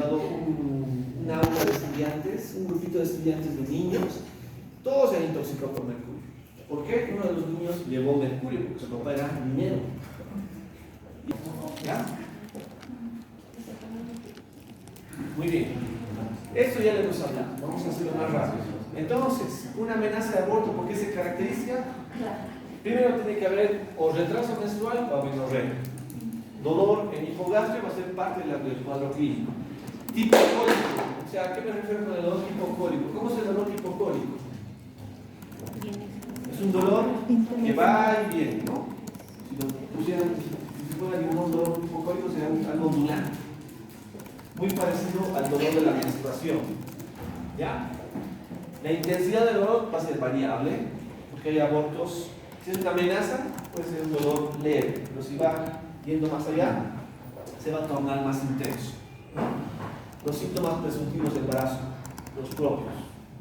dado un aula de estudiantes, un grupito de estudiantes de niños, todos se han intoxicado por mercurio. ¿Por qué? Uno de los niños llevó mercurio, porque su papá era minero. ¿Ya? Muy bien. Esto ya lo hemos hablado. Vamos a hacerlo más rápido. Entonces, una amenaza de aborto, ¿por qué se caracteriza? Primero tiene que haber o retraso menstrual o amenorrea. Dolor en hipogastrio va a ser parte del cuadro clínico. Tipo cólico, o sea, ¿a qué me refiero con el dolor hipocólico? ¿Cómo es el dolor hipocólico? Es un dolor que va y viene, ¿no? Si lo pusieran, si fuera un dolor hipocólico sería algo ondulante, muy parecido al dolor de la menstruación. ¿Ya? La intensidad del dolor va a ser variable, porque hay abortos. Si es una amenaza, puede ser un dolor leve, pero si va yendo más allá, se va a tornar más intenso. Los síntomas presuntivos del embarazo, los propios,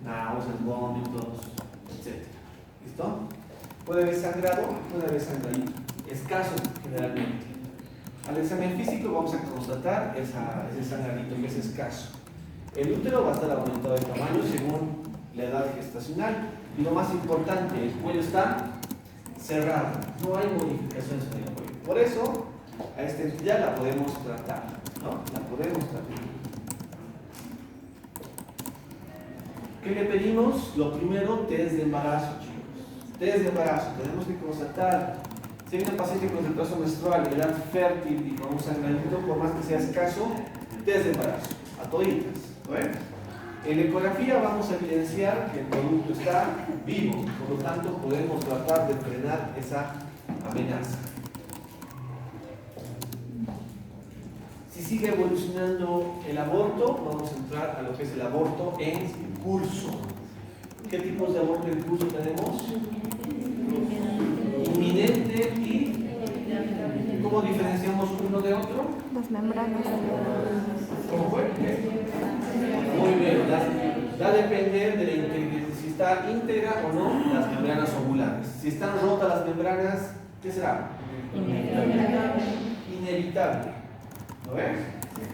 náuseas, vómitos, etc. ¿Listo? Puede haber sangrado, puede haber sangradito, escaso generalmente. Al examen físico vamos a constatar ese sangradito que es escaso. El útero va a estar aumentado de tamaño según la edad gestacional. Y lo más importante, el cuello está cerrado, no hay modificaciones en el cuello. Por eso, a esta entidad la podemos tratar, ¿no? La podemos tratar. ¿Qué le pedimos? Lo primero, test de embarazo, chicos. Test de embarazo, tenemos que constatar si hay una paciente con retraso menstrual, edad fértil y con un sangradito, por más que sea escaso, test de embarazo, a toditas. ¿Bueno? En ecografía vamos a evidenciar que el producto está vivo, por lo tanto podemos tratar de frenar esa amenaza. Si sigue evolucionando el aborto, vamos a entrar a lo que es el aborto en curso. ¿Qué tipos de aborto en curso tenemos? Inminente y... ¿Cómo diferenciamos uno de otro? Las membranas. ¿Cómo fue? Muy bien, va a depender de si está íntegra o no las membranas ovulares. Si están rotas las membranas, ¿qué será? Inevitable. ¿Lo ves?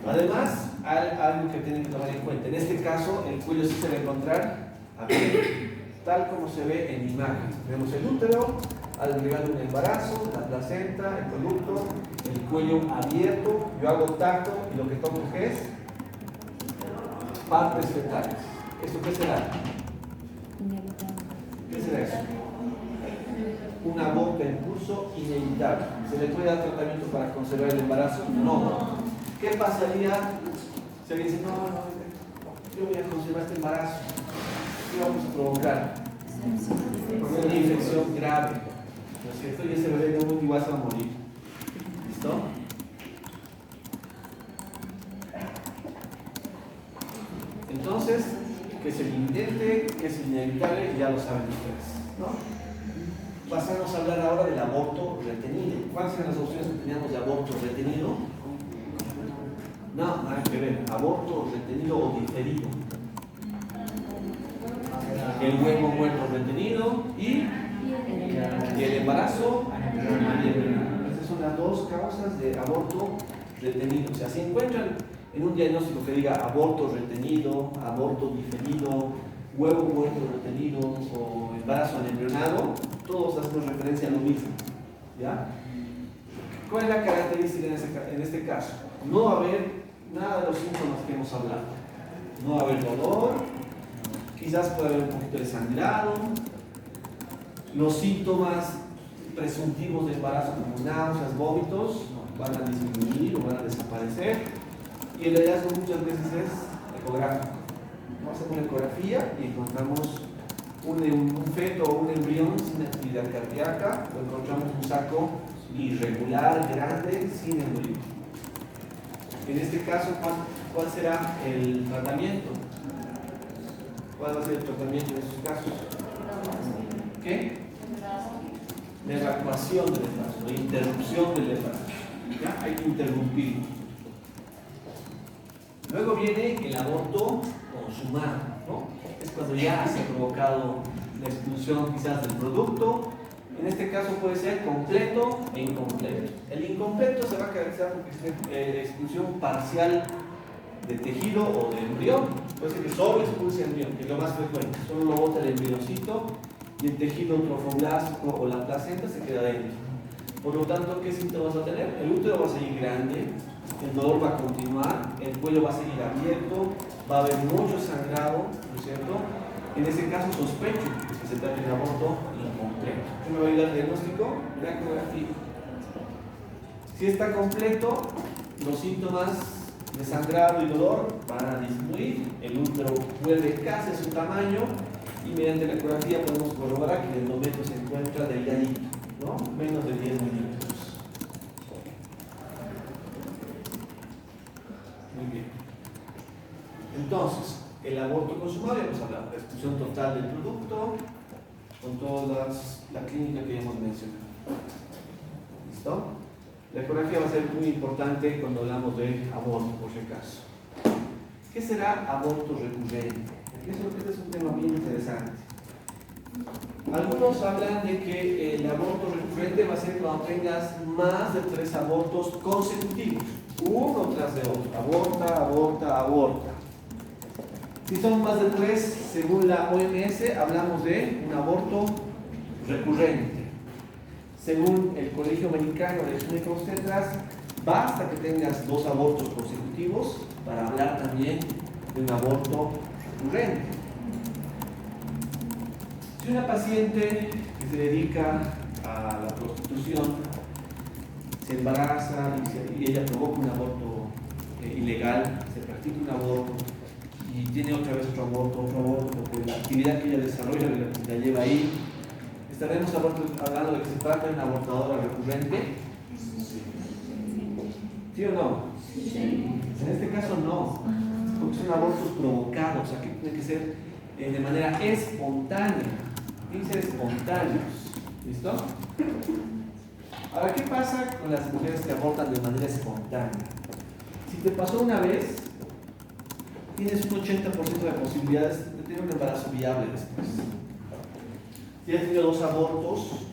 Además, hay algo que tienen que tomar en cuenta. En este caso, el cuello sí se va a encontrar abierto, tal como se ve en imagen. Tenemos el útero, al agregar un embarazo, la placenta, el producto, el cuello abierto. Yo hago tacto y lo que toco es partes fetales. ¿Esto qué será? ¿Qué será eso? Un aborto en curso inevitable. ¿Se le puede dar tratamiento para conservar el embarazo? No. ¿Qué pasaría si alguien dice, no, yo voy a conservar este embarazo? ¿Qué vamos a provocar? Una infección grave, ¿no es cierto? Y ese bebé no igual se va a morir. ¿Listo? Entonces, que es el inminente, que es inevitable, ya lo saben ustedes, ¿no? Pasamos a hablar ahora del aborto retenido. ¿Cuáles eran las opciones que teníamos de aborto retenido? No, nada que ver. Aborto retenido o diferido. El huevo muerto retenido y el embarazo anembriado. Esas son las dos causas de aborto retenido. O sea, si encuentran en un diagnóstico que diga aborto retenido, aborto diferido, huevo muerto retenido o embarazo anembrionado, todos hacemos referencia a lo mismo. ¿Ya? ¿Cuál es la característica en este caso? No va a haber nada de los síntomas que hemos hablado. No va a haber dolor, quizás puede haber un poquito de sangrado, los síntomas presuntivos de embarazo como náuseas, vómitos, van a disminuir o van a desaparecer, y el hallazgo muchas veces es ecográfico. Vamos a hacer una ecografía y encontramos un feto o un embrión sin actividad cardíaca, o encontramos un saco irregular, grande, sin embrión. En este caso, ¿cuál será el tratamiento? ¿Cuál va a ser el tratamiento en esos casos? ¿Qué? La evacuación del embarazo, la interrupción del embarazo. ¿Ya? Hay que interrumpirlo. Luego viene el aborto consumado, ¿no? Es cuando ya se ha provocado la expulsión quizás del producto. En este caso puede ser completo e incompleto. El incompleto se va a caracterizar porque es expulsión parcial de tejido o de embrión. Puede ser que solo expulse el embrión, que es lo más frecuente. Solo lo bota el embrioncito y el tejido trofoblástico o la placenta se queda dentro. Por lo tanto, ¿qué síntomas va a tener? El útero va a seguir grande, el dolor va a continuar, el cuello va a seguir abierto, va a haber mucho sangrado, ¿no es cierto? En ese caso sospecho que se trata de un aborto incompleto. ¿Qué me va a ir al diagnóstico? La ecografía. Si está completo, los síntomas de sangrado y dolor van a disminuir, el útero vuelve casi a su tamaño y mediante la ecografía podemos corroborar que el endometrio se encuentra delgadito, ¿no? Menos de 10 milímetros. Muy bien. Entonces, el aborto consumado, ya hemos hablado, la expulsión total del producto, con toda la clínica que ya hemos mencionado. ¿Listo? La ecografía va a ser muy importante cuando hablamos de aborto, por si acaso. ¿Qué será aborto recurrente? Este es un tema bien interesante. Algunos hablan de que el aborto recurrente va a ser cuando tengas más de 3 abortos consecutivos, uno tras de otro, aborta. Si son más de 3, según la OMS, hablamos de un aborto recurrente. Según el Colegio Americano de Ginecobstetras, basta que tengas 2 abortos consecutivos para hablar también de un aborto recurrente. Si una paciente que se dedica a la prostitución se embaraza y ella provoca un aborto ilegal, se practica un aborto y tiene otra vez otro aborto, porque la actividad que ella desarrolla la lleva ahí, ¿estaremos hablando de que se trata de una abortadora recurrente? ¿Sí o no? Sí. En este caso no, porque son abortos provocados, aquí tiene que ser de manera espontánea. Dice espontáneos. ¿Listo? Ahora, ¿qué pasa con las mujeres que abortan de manera espontánea? Si te pasó una vez, tienes un 80% de posibilidades de tener un embarazo viable después. Si has tenido 2 abortos,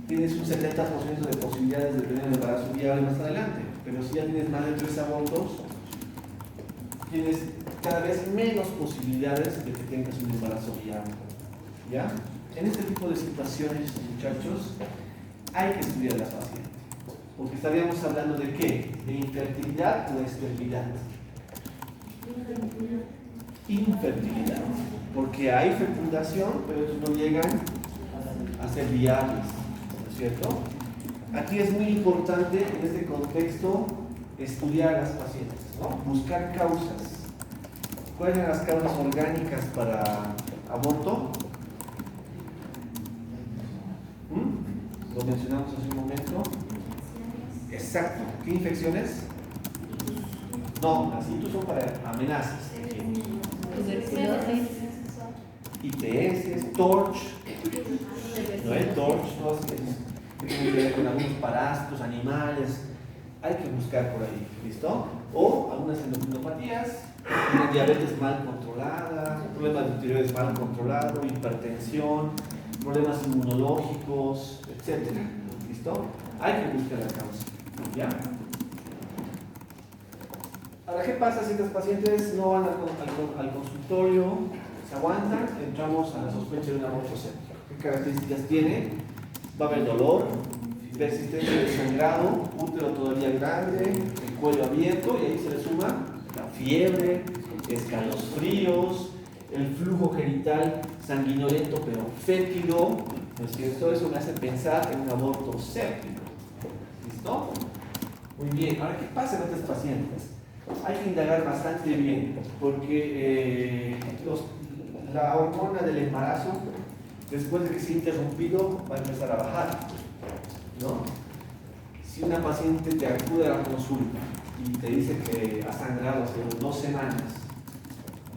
tienes un 70% de posibilidades de tener un embarazo viable más adelante. Pero si ya tienes más de 3 abortos, tienes cada vez menos posibilidades de que tengas un embarazo viable. ¿Ya? En este tipo de situaciones, muchachos, hay que estudiar a las pacientes. Porque estaríamos hablando de ¿qué? ¿De infertilidad o de esterilidad? Infertilidad. Porque hay fecundación, pero ellos no llegan a ser viables, ¿no es cierto? Aquí es muy importante en este contexto estudiar a las pacientes, ¿no? Buscar causas. ¿Cuáles son las causas orgánicas para aborto? Lo mencionamos hace un momento. Exacto. ¿Qué infecciones? No, las ITUS son para amenazas. ITS, TORCH, ¿no es? TORCH, todas que tienen que ver con algunos parásitos, animales. Hay que buscar por ahí, ¿listo? O algunas endocrinopatías, una diabetes mal controlada, problemas de tiroides mal controlado, hipertensión, problemas inmunológicos, etc. ¿Listo? Hay que buscar la causa, ¿ya? Ahora, ¿qué pasa si estas pacientes no van al consultorio, se aguantan? Entramos a la sospecha de un aborto séptico. ¿Qué características tiene? Va a haber dolor, persistencia de sangrado, útero todavía grande, el cuello abierto, y ahí se le suma la fiebre, escalofríos, el flujo genital sanguinolento pero fétido, ¿no es cierto? Eso me hace pensar en un aborto séptico. ¿Listo? Muy bien. Ahora, ¿qué pasa con estas pacientes? Hay que indagar bastante bien, porque la hormona del embarazo, después de que se ha interrumpido, va a empezar a bajar, ¿no? Si una paciente te acude a la consulta y te dice que ha sangrado hace 2 semanas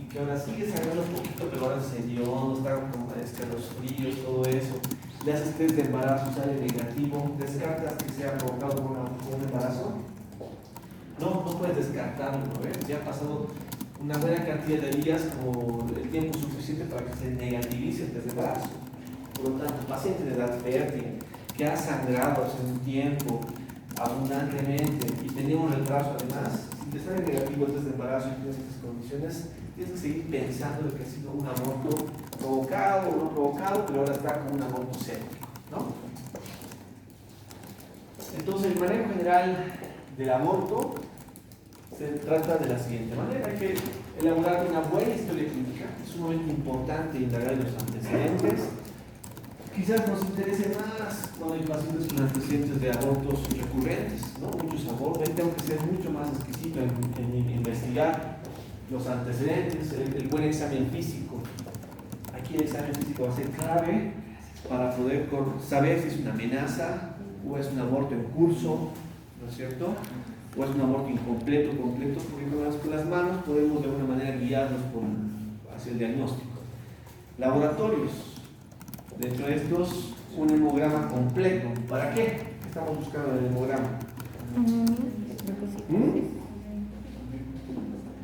y que ahora sigue sangrando un poquito, pero ahora se dio, no está con los fríos, todo eso, le haces test de embarazo, sale negativo, ¿descartas que sea provocado por un embarazo? No puedes descartarlo, ¿no? Ya ha pasado una buena cantidad de días como el tiempo suficiente para que se negativice el test de embarazo. Por lo tanto, paciente de edad fértil que ha sangrado hace un tiempo abundantemente y tenía un retraso además, te sale negativo el test de embarazo y tienes estas condiciones, tienes que seguir pensando de que ha sido un aborto provocado o no provocado, pero ahora está como un aborto séptico, ¿no? Entonces, el manejo general del aborto se trata de la siguiente manera: hay que elaborar una buena historia clínica. Es sumamente importante indagar en los antecedentes. Quizás nos interese más cuando hay pacientes con antecedentes de abortos recurrentes, ¿no? Muchos abortos. Ahí tengo que ser mucho más exquisito en investigar los antecedentes, el buen examen físico. Aquí el examen físico va a ser clave para poder saber si es una amenaza o es un aborto en curso, ¿no es cierto? O es un aborto incompleto, completo, porque con las manos podemos de alguna manera guiarnos hacia el diagnóstico. Laboratorios. Dentro de estos, un hemograma completo. ¿Para qué? ¿Qué estamos buscando en el hemograma?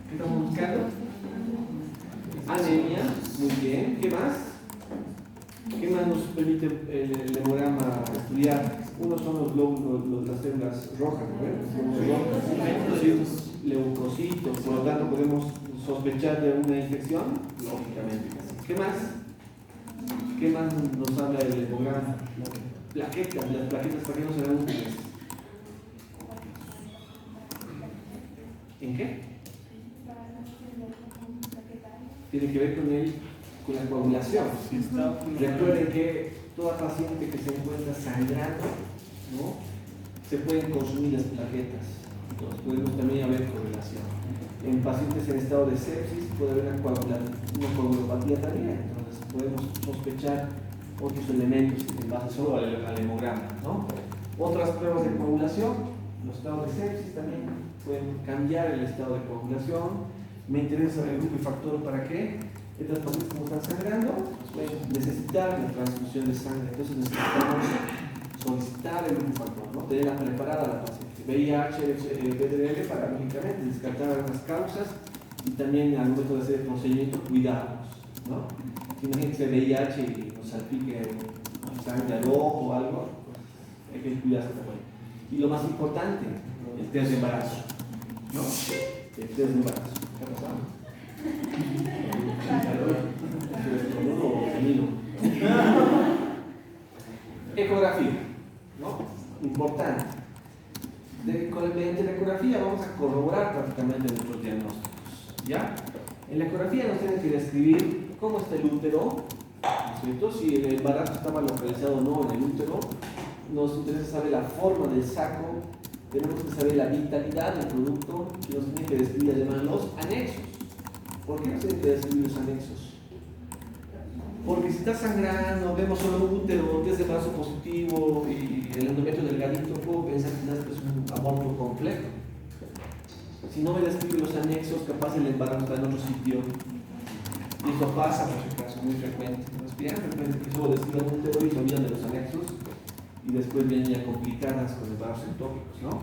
¿Qué estamos buscando? Anemia. Muy bien. ¿Qué más? ¿Qué más nos permite el hemograma estudiar? Uno son los glóbulos, las células rojas, ¿no? Leucocitos, por lo tanto podemos sospechar de una infección, lógicamente. ¿Qué más? ¿Qué más nos habla el hemograma? Plaquetas, las plaquetas para qué nos serán útiles. ¿En qué? Tiene que ver con la coagulación. Recuerden que toda paciente que se encuentra sangrando, ¿no? Se pueden consumir las plaquetas. Entonces podemos también haber correlación. En pacientes en estado de sepsis puede haber una coagulopatía también. Entonces podemos sospechar otros elementos en base solo al hemograma, ¿no? Otras pruebas de coagulación, los estados de sepsis también pueden cambiar el estado de coagulación. Me interesa saber el grupo y factor para qué. Estas pacientes como están sangrando, pueden necesitar la transfusión de sangre. Entonces necesitamos solicitar el grupo factor, ¿no? Tenerla preparada la paciente. VIH, PDL para lógicamente descartar algunas causas y también al momento de hacer el procedimiento cuidarnos, ¿no? Si imagínense VIH y nos salpique sangre al ojo o algo, pues hay que cuidarse también. Y lo más importante, el test de embarazo, ¿no? El test de embarazo. ¿Qué ha pasado? Ecografía, ¿no? Importante. Mediante la ecografía vamos a corroborar prácticamente nuestros diagnósticos, ¿ya? En la ecografía nos tienen que describir cómo está el útero, ¿no es cierto? Si el embarazo estaba localizado o no en el útero. Nos interesa saber la forma del saco, tenemos que saber la vitalidad del producto y nos tienen que describir además los anexos. ¿Por qué nos tienen que describir los anexos? Porque si está sangrando, vemos solo un útero, que es de embarazo positivo y el endometrio delgadito, puedo pensar que es un aborto completo. Si no me describe los anexos, capaz el embarazo está en otro sitio. Y eso pasa, por si acaso, muy frecuente. Es bien frecuente que solo describan un útero y se olvidan de los anexos y después vienen ya complicadas con embarazos ectópicos, ¿no?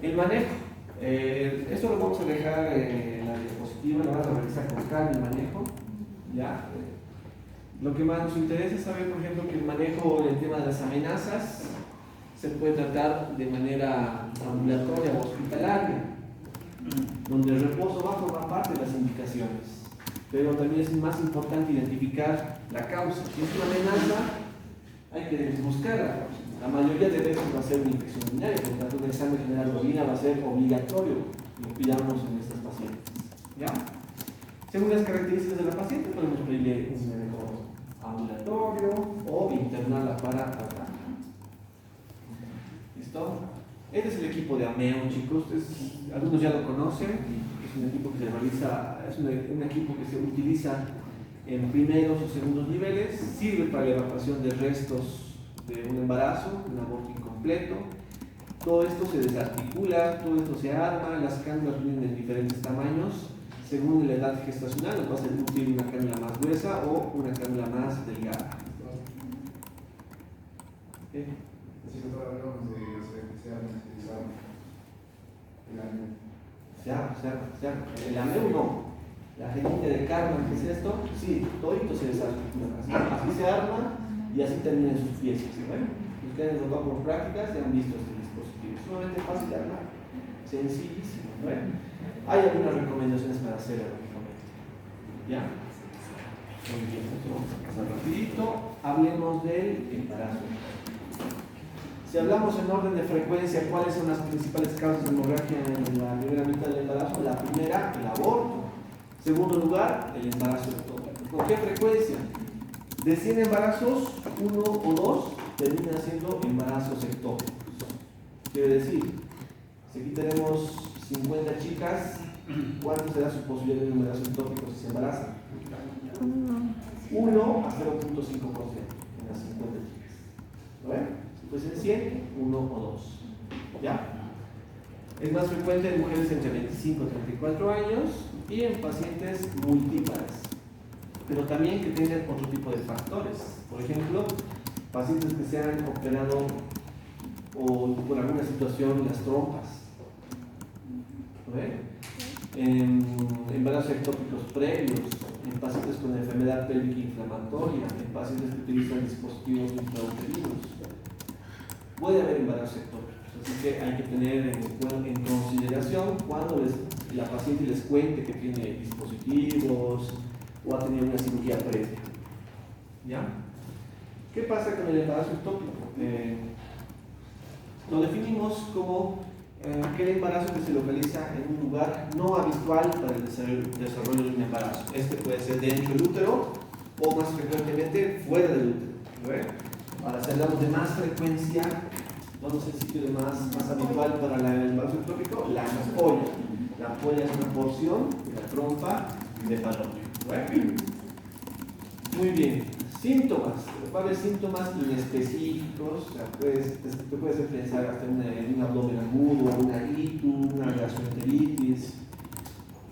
El manejo. Esto lo vamos a dejar en la diapositiva, lo vamos a revisar con calma el manejo. ¿Ya? Lo que más nos interesa es saber, por ejemplo, que el manejo del tema de las amenazas se puede tratar de manera ambulatoria o hospitalaria, donde el reposo va a formar parte de las indicaciones, pero también es más importante identificar la causa. Si es una amenaza, hay que buscar la causa. La mayoría de veces va a ser una infección urinaria, por lo tanto un examen general de orina va a ser obligatorio, lo pidamos en estas pacientes. ¿Ya? Según las características de la paciente, podemos pedirle un manejo ambulatorio o internarla para tratarla. ¿Listo? Este es el equipo de AMEO, chicos. Algunos ya lo conocen. Es un equipo que se realiza, es un equipo que se utiliza en primeros o segundos niveles. Sirve para la evacuación de restos de un embarazo, un aborto incompleto. Todo esto se desarticula, todo esto se arma, las cánulas vienen en diferentes tamaños. Según la edad gestacional, nos va a ser útil una cánula más gruesa o una cánula más delgada. ¿Qué? Se arma. El AMEU no. La genética de Karman, ¿qué es esto? Sí, todito se desarticula. Así se arma y así terminan sus piezas. Bueno, ustedes lo toman por prácticas y han visto este dispositivo. Es sumamente fácil de armar. Sencillísimo, ¿no? Hay algunas recomendaciones para hacer, lógicamente. ¿Ya? Muy bien, entonces vamos a pasar rapidito. Hablemos del embarazo. Si hablamos en orden de frecuencia, ¿cuáles son las principales causas de hemorragia en la primera mitad del embarazo? La primera, el aborto. Segundo lugar, el embarazo ectópico. ¿Con qué frecuencia? De 100 embarazos, 1 o 2 terminan siendo embarazos ectópicos. Quiere decir, si aquí tenemos 50 chicas, ¿cuánto será su posibilidad de un embarazo ectópico si se embarazan? 1 a 0.5% en las 50 chicas. ¿Lo ven? Pues en 100, 1 o 2. ¿Ya? Es más frecuente en mujeres entre 25 y 34 años y en pacientes multípares, pero también que tengan otro tipo de factores. Por ejemplo, pacientes que se han operado o por alguna situación las trompas. En embarazos ectópicos previos, en pacientes con enfermedad pélvica inflamatoria, en pacientes que utilizan dispositivos intrauterinos. Puede haber embarazos ectópicos, así que hay que tener en consideración cuando la paciente les cuente que tiene dispositivos o ha tenido una cirugía previa. ¿Ya? ¿Qué pasa con el embarazo ectópico? Lo definimos como aquel embarazo que se localiza en un lugar no habitual para el desarrollo de un embarazo. Este puede ser dentro del útero o más frecuentemente fuera del útero. Ahora, si hablamos de más frecuencia, ¿dónde es el sitio más habitual para el embarazo ectópico? La ampolla. La ampolla es una porción de la trompa de falopio. Muy bien. Síntomas. Va a haber síntomas inespecíficos. O sea, te puedes pensar hasta en un abdomen agudo, una ictus, una gastroenteritis.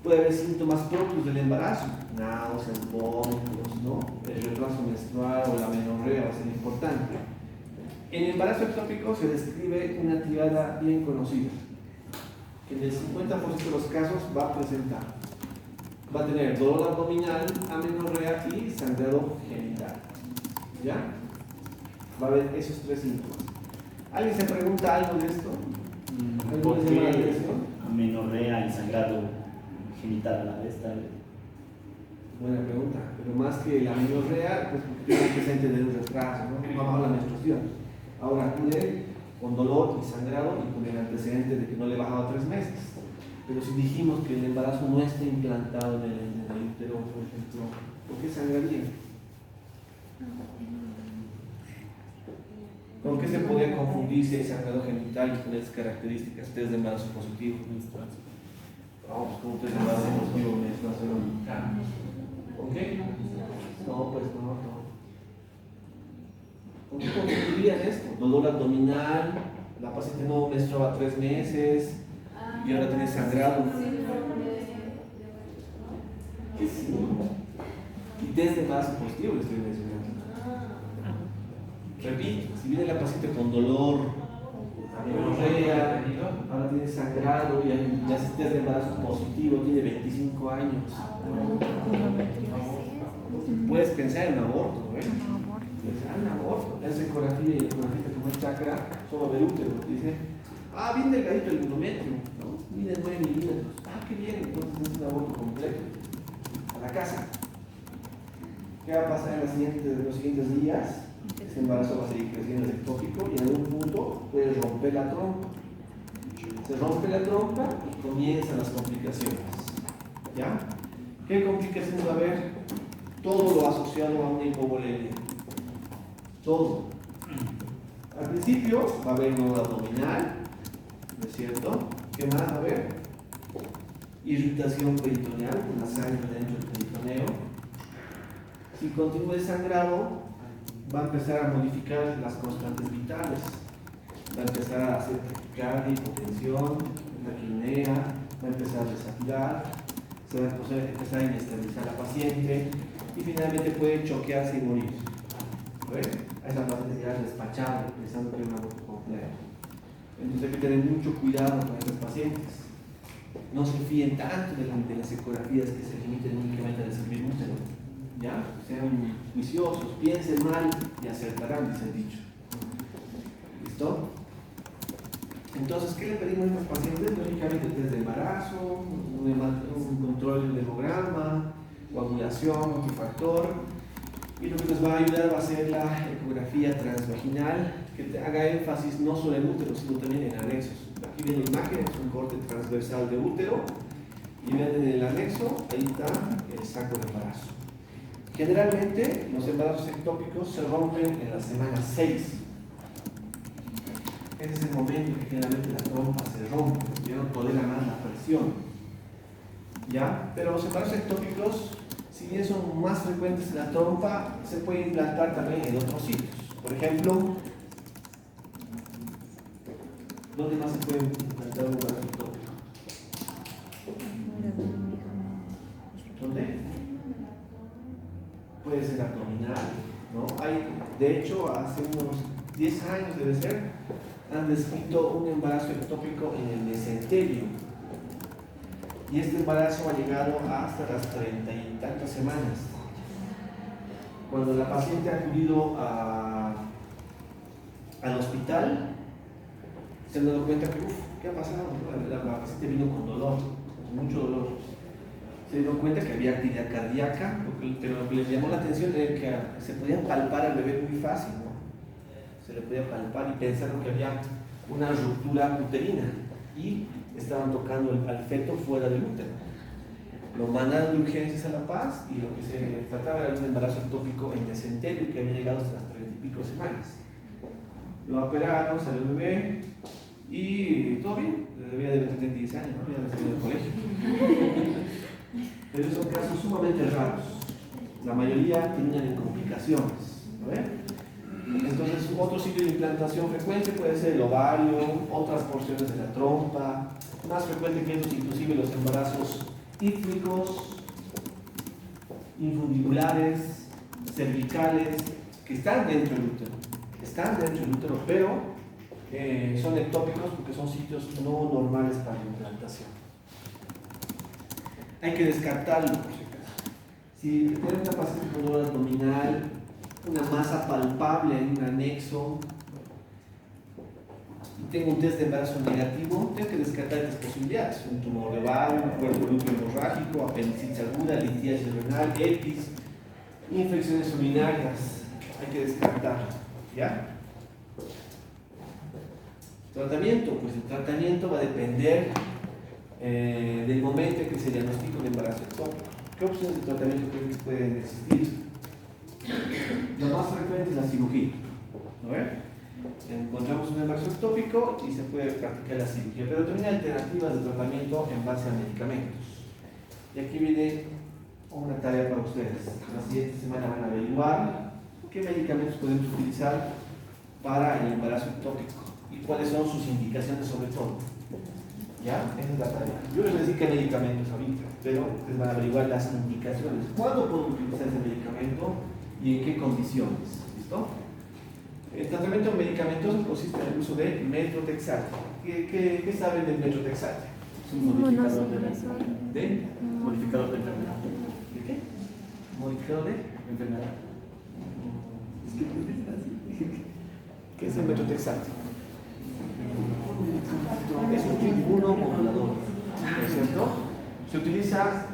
Puede haber síntomas propios del embarazo, náuseas, vómitos, ¿no? El retraso menstrual o la menorrea va a ser importante. En el embarazo ectópico se describe una triada bien conocida, que en el 50% de los casos va a presentar. Va a tener dolor abdominal, amenorrea y sangrado genital. ¿Ya? Va a haber esos 3 síntomas. ¿Alguien se pregunta algo de esto? ¿Por qué amenorrea y sangrado genital a la vez? Buena pregunta, pero más que la amenorrea, pues porque tiene presente de un retraso, ¿no? Vamos a la menstruación. Ahora acude con dolor y sangrado y con el antecedente de que no le bajaba 3 meses. Pero si dijimos que el embarazo no está implantado en el útero, por ejemplo, ¿por qué sangraría? ¿Con qué se podría confundirse el sangrado genital con esas características test de embarazo positivo? Vamos, como test de embarazo positivo, menstruación. ¿Con qué? No, pues no. ¿Con qué confundirían esto? Dolor abdominal, la paciente no menstruaba 3 meses y ahora tiene sangrado. ¿Qué sí? Y test de embarazo positivo le estoy mencionando. Repito, si viene la paciente con dolor, amenorrea, ahora tiene sangrado y ya se test de embarazo positivo, tiene 25 años. Puedes pensar en aborto, ¿no? Pensar en aborto. Es ecografía y ecografía como el chakra, solo del útero. Dice, bien delgadito el endometrio, ¿no? Mide 9 milímetros. Qué bien, entonces es un aborto completo. A la casa. ¿Qué va a pasar en los siguientes días? Ese embarazo va a seguir creciendo, es ectópico y en algún punto puede romper la trompa. Se rompe la trompa y comienzan las complicaciones. ¿Ya? ¿Qué complicaciones va a haber? Todo lo asociado a una hipovolemia. Todo. Al principio va a haber dolor abdominal, ¿no es cierto? ¿Qué más va a haber? Irritación peritoneal, con la sangre dentro del peritoneo. Si continúa el sangrado, va a empezar a modificar las constantes vitales. Va a empezar a hacer taquicardia, hipotensión, taquipnea, va a empezar a desaturar, se va a empezar a inestabilizar a la paciente y finalmente puede choquearse y morir. A esa paciente ya despachada, pensando que es un aborto completo. Entonces hay que tener mucho cuidado con estos pacientes. No se fíen tanto de las ecografías que se limiten únicamente a describir útero. ¿Ya? Sean juiciosos, piensen mal y acertarán, dice el dicho. ¿Listo? Entonces, ¿qué le pedimos a estos pacientes? Lógicamente, test de embarazo, un control del hemograma, coagulación, multifactor. Y lo que nos va a ayudar va a ser la ecografía transvaginal, que te haga énfasis no solo en útero, sino también en anexos. Aquí ven la imagen, es un corte transversal de útero. Y ven en el anexo, ahí está el saco de embarazo. Generalmente, los embarazos ectópicos se rompen en la semana 6. Ese es el momento que generalmente la trompa se rompe, ya no tolera más la presión. ¿Ya? Pero los embarazos ectópicos, si bien son más frecuentes en la trompa, se pueden implantar también en otros sitios. Por ejemplo, ¿dónde más se puede implantar un embarazo ectópico? ¿Dónde? Puede ser abdominal, ¿no? Hay, de hecho, hace unos 10 años debe ser, han descrito un embarazo ectópico en el mesenterio. Y este embarazo ha llegado hasta las 30 y tantas semanas. Cuando la paciente ha acudido al hospital, se han dado cuenta que, ¿qué ha pasado? La paciente vino con dolor, con mucho dolor. Se dieron cuenta que había actividad cardíaca, pero lo que les llamó la atención era que se podía palpar al bebé muy fácil, ¿no? Se le podía palpar y pensaron que había una ruptura uterina y estaban tocando al feto fuera del útero. Lo mandaron de urgencias a La Paz y lo que se trataba era un embarazo ectópico en mesenterio que había llegado hasta las 30 y pico semanas. Lo operaron, salió el bebé y todo bien. El bebé debe tener 10 años, ¿no? Ya no salió del colegio. Pero son casos sumamente raros. La mayoría terminan en complicaciones, ¿no? Entonces, otro sitio de implantación frecuente puede ser el ovario, otras porciones de la trompa, más frecuente que estos, inclusive los embarazos ítmicos, infundibulares, cervicales, que están dentro del útero, pero son ectópicos porque son sitios no normales para la implantación. Hay que descartarlo, por si acaso. Si tiene una paciente con dolor abdominal, una masa palpable en un anexo, y tengo un test de embarazo negativo, tengo que descartar estas posibilidades: un tumor de ovario, un cuerpo lúteo hemorrágico, apendicitis aguda, litiasis renal, EPIS, infecciones urinarias. Hay que descartar, ¿ya? Tratamiento, pues el tratamiento va a depender del momento en que se diagnostica un embarazo ectópico. ¿Qué opciones de tratamiento creen que pueden existir? Lo más frecuente es la cirugía, ¿no ves? Encontramos un embarazo ectópico y se puede practicar la cirugía, pero también hay alternativas de tratamiento en base a medicamentos. Y aquí viene una tarea para ustedes. La siguiente semana van a averiguar qué medicamentos podemos utilizar para el embarazo ectópico y cuáles son sus indicaciones sobre todo. ¿Ya? Esa es la tarea. Yo les voy a decir qué medicamentos ahorita, pero les van a averiguar las indicaciones. ¿Cuándo puedo utilizar ese medicamento y en qué condiciones? ¿Listo? El tratamiento medicamentoso consiste en el uso de metrotexate. ¿Qué saben del metrotexate? Es un modificador de modificador de enfermedad. ¿De qué? Modificador de Enfermedad. ¿Qué es el metrotexate? Es un inmunomodulador, ¿no es cierto? Se utiliza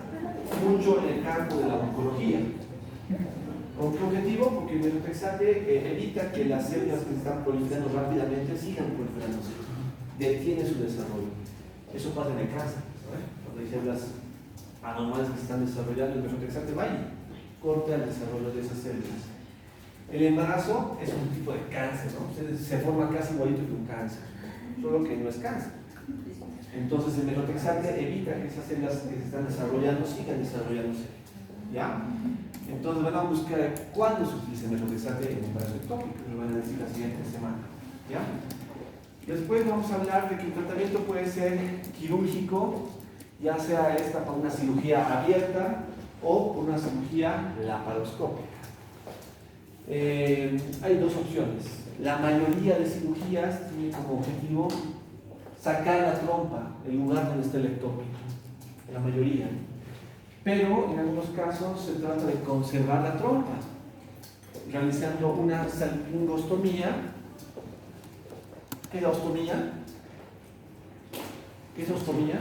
mucho en el campo de la oncología. ¿Con qué objetivo? Porque el metrotexate evita que las células que se están proliferando rápidamente sigan proliferándose, detiene su desarrollo. Eso pasa en el cáncer, ¿sabes? Cuando hay células anormales que se están desarrollando, el metrotexate va y corta el desarrollo de esas células. El embarazo es un tipo de cáncer, ¿no? Se forma casi igualito que un cáncer, solo que no es cáncer. Entonces el metrotexate evita que esas células que se están desarrollando sigan desarrollándose, ¿ya? Entonces van a buscar cuándo se utiliza el metrotexate en el embarazo ectópico, lo van a decir la siguiente semana, ¿ya? Después vamos a hablar de que el tratamiento puede ser quirúrgico, ya sea esta para una cirugía abierta o por una cirugía laparoscópica. Hay dos opciones. La mayoría de cirugías tienen como objetivo sacar la trompa, el lugar donde está el ectópico. La mayoría. Pero en algunos casos se trata de conservar la trompa, realizando una salpingostomía. ¿Qué es la ostomía? ¿Qué es ostomía?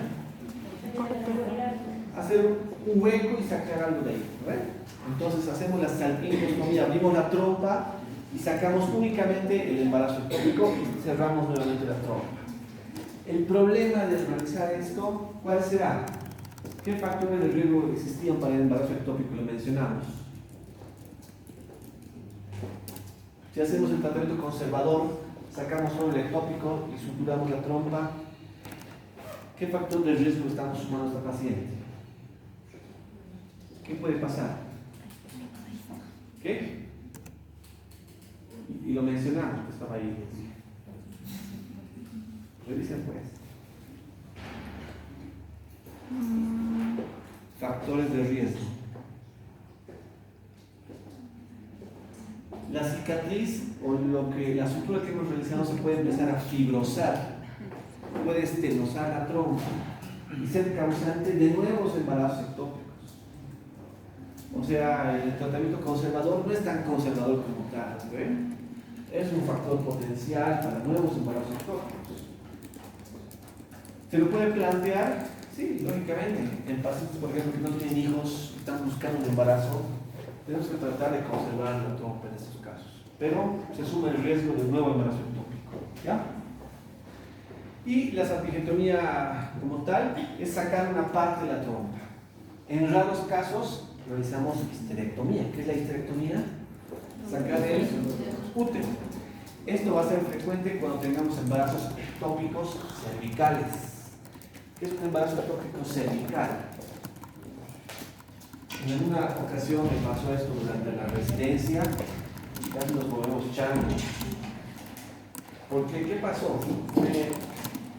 Hacer un hueco y sacar algo de ahí, ¿verdad? Entonces hacemos la salpingostomía, abrimos la trompa y sacamos únicamente el embarazo ectópico y cerramos nuevamente la trompa. El problema de realizar esto, ¿cuál será? ¿Qué factores de riesgo existían para el embarazo ectópico? Lo mencionamos. Si hacemos el tratamiento conservador, sacamos solo el ectópico y suturamos la trompa, ¿qué factor de riesgo estamos sumando a esta paciente? ¿Qué puede pasar? ¿Qué? Y lo mencionamos, que estaba ahí. Revisen pues. Factores de riesgo. La cicatriz o la sutura que hemos realizado se puede empezar a fibrosar, puede estenosar la trompa y ser causante de nuevos embarazos ectópicos. O sea, el tratamiento conservador no es tan conservador como tal, ¿ven? Es un factor potencial para nuevos embarazos ectópicos. ¿Se lo puede plantear? Sí, lógicamente. En pacientes, por ejemplo, que no tienen hijos, están buscando un embarazo, tenemos que tratar de conservar la trompa en estos casos. Pero se asume el riesgo de un nuevo embarazo ectópico. ¿Ya? Y la salpingectomía como tal es sacar una parte de la trompa. En raros casos realizamos histerectomía. ¿Qué es la histerectomía? Sacar el útero. Esto va a ser frecuente cuando tengamos embarazos ectópicos cervicales. ¿Qué es un embarazo ectópico cervical? En alguna ocasión me pasó esto durante la residencia y casi nos volvemos changos. Porque, ¿qué pasó?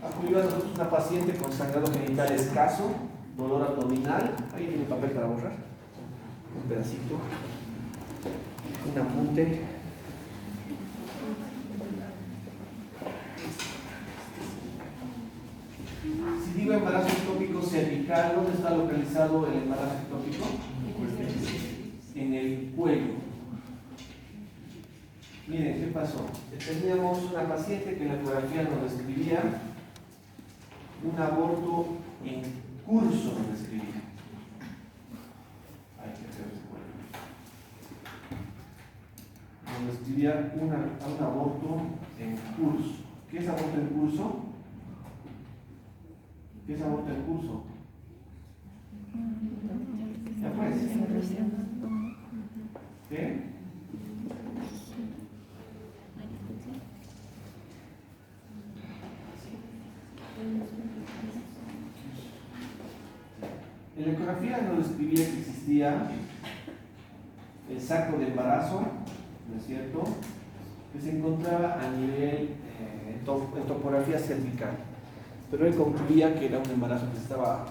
Acudió a nosotros una paciente con sangrado genital escaso, dolor abdominal. Ahí tiene papel para borrar. Un pedacito. Un apunte. Si digo embarazo ectópico cervical, ¿dónde está localizado el embarazo ectópico? En el cuello. Miren, ¿qué pasó? Teníamos una paciente que en la ecografía nos describía un aborto en curso, nos describía. Hay que hacer ese cuello. Nos describía un aborto en curso. ¿Qué es aborto en curso? ¿Qué es aborto en curso? ¿Ya pues? ¿Qué? En la ecografía nos describía que existía el saco de embarazo, ¿no es cierto?, que se encontraba a nivel en topografía cervical. Pero él concluía que era un embarazo que estaba